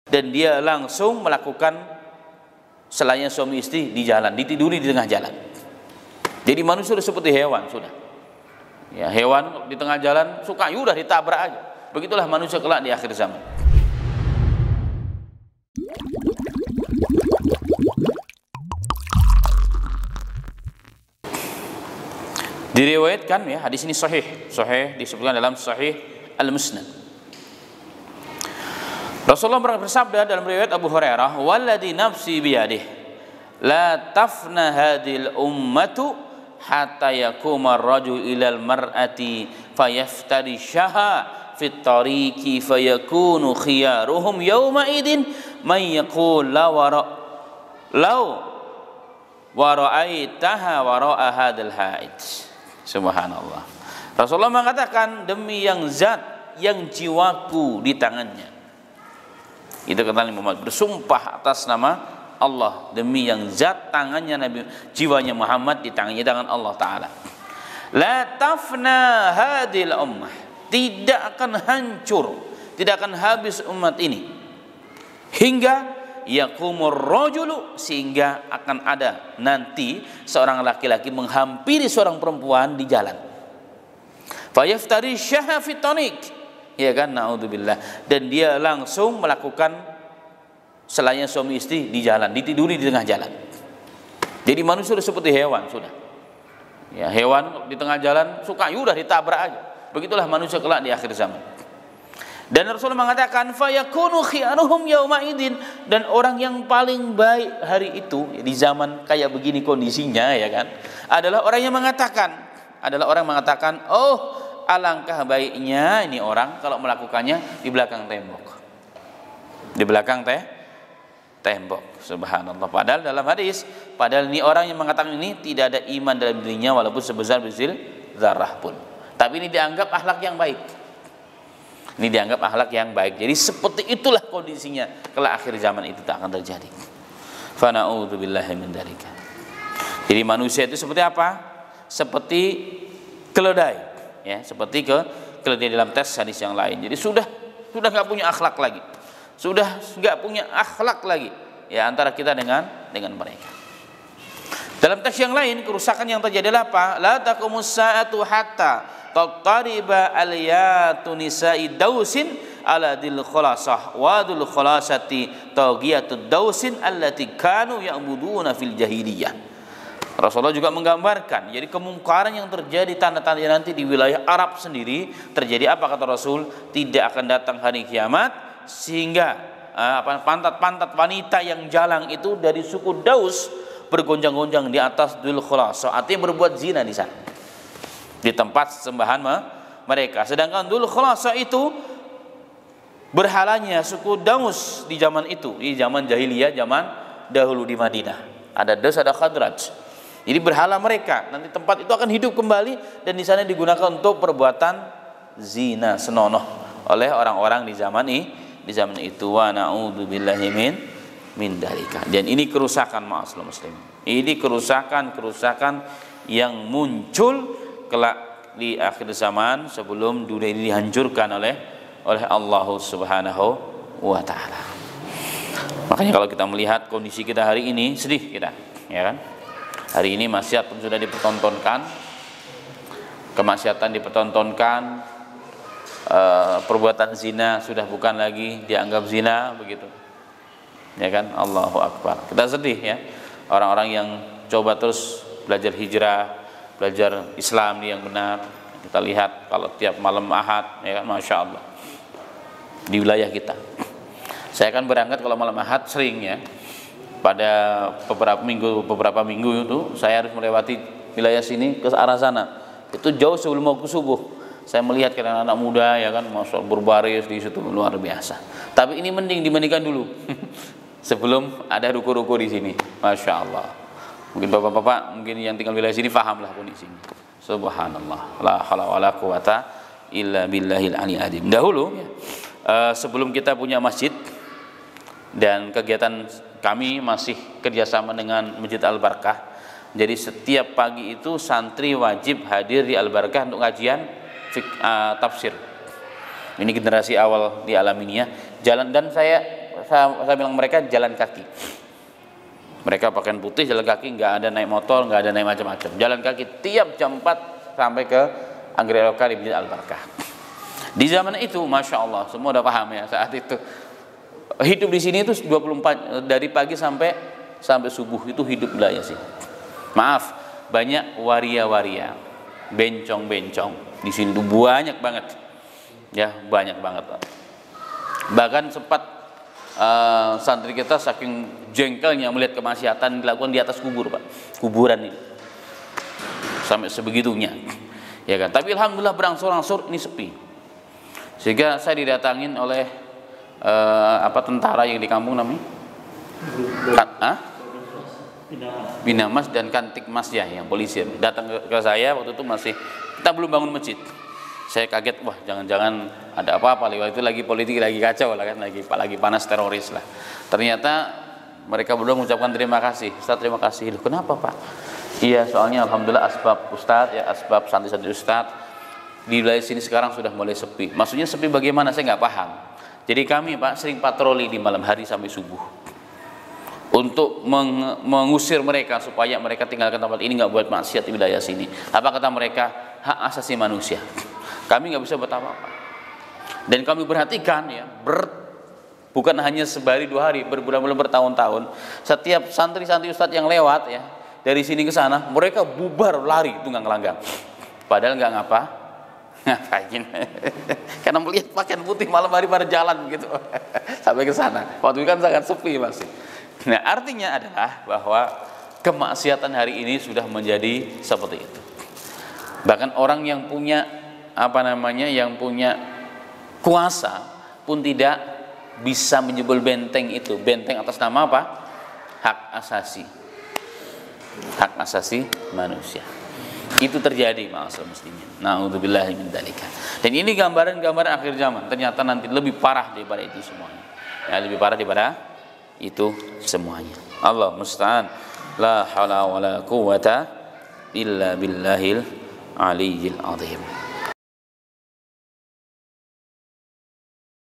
dan dia langsung melakukan selain suami istri di jalan, ditiduri di tengah jalan. Jadi manusia sudah seperti hewan sudah. Ya, hewan di tengah jalan suka udah ditabrak aja. Begitulah manusia kelak di akhir zaman. Diriwayatkan ya, hadis ini sahih disebutkan dalam Sahih Al-Musnad. Rasulullah bersabda dalam riwayat Abu Hurairah, "Walladzi nafsi biyadihi la tafna hadhil ummatu hatta yakuma ar-rajul ilal mar'ati fayaftarishaha fit tariqi fayakunu khiyaruhum yawma idin man yaqul law wara'aitaha wara'a hadzal haid." Subhanallah. Rasulullah mengatakan, demi yang zat yang jiwaku di tangannya. Itu kata Muhammad, bersumpah atas nama Allah, demi yang zat tangannya Nabi, jiwanya Muhammad di tangannya, tangan Allah Ta'ala. La tafna hadil ummah, tidak akan hancur, tidak akan habis umat ini, hingga yakumur rajulu, sehingga akan ada nanti seorang laki-laki menghampiri seorang perempuan di jalan. Fayaftari syaha fit tariq, ya kan, naudzubillah, dan dia langsung melakukan selain suami istri di jalan, ditiduri di tengah jalan. Jadi manusia sudah seperti hewan sudah. Ya, hewan di tengah jalan suka udah ditabrak aja. Begitulah manusia kelak di akhir zaman. Dan Rasulullah mengatakan, fayakunu khiyaruhum yauma idin, dan orang yang paling baik hari itu di zaman kayak begini kondisinya, ya kan, adalah orang yang mengatakan, oh, alangkah baiknya ini orang kalau melakukannya di belakang tembok. Di belakang tembok. Subhanallah. Padahal dalam hadis, padahal ini orang yang mengatakan ini tidak ada iman dalam dirinya walaupun sebesar biji zarrah pun. Tapi ini dianggap akhlak yang baik. Ini dianggap akhlak yang baik. Jadi seperti itulah kondisinya kelak akhir zaman itu tak akan terjadi. Fa na'udzubillahi min dzalika. Jadi manusia itu seperti apa? Seperti keledai, ya, seperti keledai dalam tes hadis yang lain. Jadi sudah enggak punya akhlak lagi. Sudah enggak punya akhlak lagi, ya, antara kita dengan mereka. Dalam tes yang lain, kerusakan yang terjadi adalah apa? La taqumus sa'atu hatta tattariba aliyatu nisa'i dausin ala dil khulasah wa dul khulasati tagiyatud dausin allati kanu ya'buduna fil jahiliyah. Rasulullah juga menggambarkan jadi kemungkaran yang terjadi tanda-tanda nanti di wilayah Arab sendiri terjadi. Apa kata Rasul? Tidak akan datang hari kiamat sehingga pantat-pantat wanita yang jalang itu dari suku Daus bergonjang-gonjang di atas dul khulasah, artinya berbuat zina di sana, di tempat sembahan mereka. Sedangkan dul khulasah itu berhalanya suku Daus di zaman itu, di zaman jahiliyah, zaman dahulu di Madinah. Ada Daus, ada Khadraj. Jadi berhala mereka. Nanti tempat itu akan hidup kembali dan di sana digunakan untuk perbuatan zina senonoh oleh orang-orang di zaman itu. Wa na'udzubillahi min dzalika. Dan ini kerusakan, ma'asyiral muslimin. Ini kerusakan yang muncul kelak di akhir zaman sebelum dunia ini dihancurkan oleh Allah Subhanahu wa taala. Makanya kalau kita melihat kondisi kita hari ini, sedih kita, ya kan? Hari ini maksiat pun sudah dipertontonkan, kemaksiatan dipertontonkan, perbuatan zina sudah bukan lagi dianggap zina, begitu, ya kan? Allahu Akbar. Kita sedih, ya, orang-orang yang coba terus belajar hijrah, belajar Islam yang benar. Kita lihat kalau tiap malam Ahad, ya kan, Masya Allah, di wilayah kita. Saya akan berangkat kalau malam Ahad sering, ya. Pada beberapa minggu itu saya harus melewati wilayah sini ke arah sana. Itu jauh sebelum mau ke subuh. Saya melihat anak-anak muda, ya kan, masuk berbaris di situ luar biasa. Tapi ini mending dibandingkan dulu sebelum ada ruko-ruko di sini. Masya Allah. Mungkin bapak-bapak mungkin yang tinggal wilayah sini pahamlah kondisinya. Subhanallah. La haula wala quwata illa billahil aliyil azim. Dahulu, sebelum kita punya masjid dan kegiatan kami masih kerjasama dengan Masjid Al-Barkah. Jadi setiap pagi itu santri wajib hadir di Al-Barkah untuk kajian tafsir. Ini generasi awal di Alaminiyah. Jalan dan saya saya bilang mereka jalan kaki. Mereka pakaian putih, jalan kaki, nggak ada naik motor, nggak ada naik macam-macam. Jalan kaki tiap jam 4 sampai ke Anggrek Loka di Masjid Al-Barkah. Di zaman itu, masya Allah, semua udah paham ya saat itu. Hidup di sini itu 24 dari pagi sampai subuh itu hidup wilayah sih. Maaf, banyak waria-waria, bencong-bencong di sini tuh banyak banget, ya banyak banget. Bahkan sempat santri kita saking jengkelnya melihat kemaksiatan dilakukan di atas kubur, Pak, kuburan ini sampai sebegitunya, ya kan. Tapi alhamdulillah berangsur-angsur ini sepi, sehingga saya didatangin oleh tentara yang di kampung namanya Binamas dan Kantikmas ya, yang polisi datang ke saya waktu itu masih kita belum bangun masjid. Saya kaget, wah jangan-jangan ada apa-apa, itu lagi politik lagi kacau lah kan, lagi panas teroris lah. Ternyata mereka berdua mengucapkan terima kasih. Ustaz, terima kasih. Loh, kenapa Pak? Iya, soalnya alhamdulillah asbab Ustaz ya, asbab santri-santri Ustaz di wilayah sini sekarang sudah mulai sepi. Maksudnya sepi bagaimana? Saya nggak paham. Jadi kami Pak sering patroli di malam hari sampai subuh untuk mengusir mereka supaya mereka tinggalkan tempat ini, nggak buat maksiat di wilayah sini. Apa kata mereka? Hak asasi manusia. Kami nggak bisa buat apa-apa. Dan kami perhatikan ya, bukan hanya sehari 2 hari, berbulan-bulan, bertahun-tahun. Setiap santri-santri Ustadz yang lewat ya dari sini ke sana, mereka bubar lari tunggang langgang. Padahal nggak ngapain. Karena melihat pakaian putih malam hari pada jalan gitu sampai ke sana. Waktu itu kan sangat sepi masih. Nah, artinya adalah bahwa kemaksiatan hari ini sudah menjadi seperti itu. Bahkan orang yang punya yang punya kuasa pun tidak bisa menjebol benteng itu. Benteng atas nama apa? Hak asasi manusia. Itu terjadi ma'asyiral muslimin. Na'udzubillahi min dzalika. Dan ini gambaran-gambaran akhir zaman. Ternyata nanti lebih parah daripada itu semuanya. Ya, lebih parah daripada itu semuanya. Allah musta'an. La haula wala quwwata illa billahil aliyyil azim.